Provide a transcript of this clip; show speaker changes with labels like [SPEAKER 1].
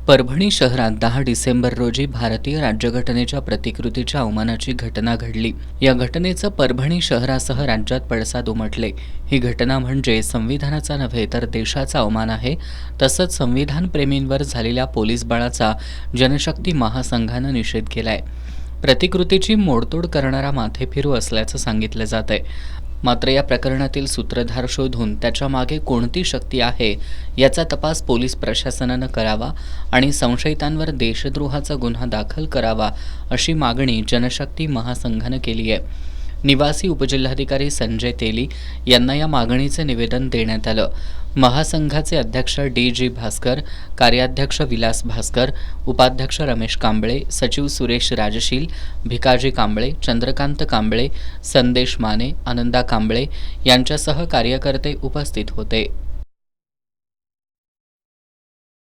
[SPEAKER 1] परभणी शहरात 10 डिसेंबर रोजी भारतीय राज्यघटनेच्या प्रतिकृतीच्या अवमानाची घटना घडली। या घटनेचं परभणी शहरासह राज्यात पडसाद उमटले। ही घटना म्हणजे संविधानाचा नव्हे तर देशाचा अवमान आहे। तसंच संविधान प्रेमींवर झालेल्या पोलीस बळाचा जनशक्ती महासंघानं निषेध केलाय। प्रतिकृतीची मोडतोड करणारा माथेफिरू असल्याचं सांगितलं जात आहे। मात्र या प्रकरणातील सूत्रधार शोधून त्याच्या मागे कोणती शक्ती आहे याचा तपास पोलीस प्रशासनानं करावा आणि संशयितांवर देशद्रोहाचा गुन्हा दाखल करावा अशी मागणी जनशक्ती महासंघानं केली आहे। निवासी उपजिल्हाधिकारी संजय तेली यांना या मागणीचे निवेदन देण्यात आलं। महासंघाचे अध्यक्ष डी भास्कर, कार्याध्यक्ष विलास भास्कर, उपाध्यक्ष रमेश कांबळे, सचिव सुरेश राजशील, भिकाजी कांबळे, चंद्रकांत कांबळे, संदेश माने, आनंदा कांबळे यांच्यासह कार्यकर्ते उपस्थित होते।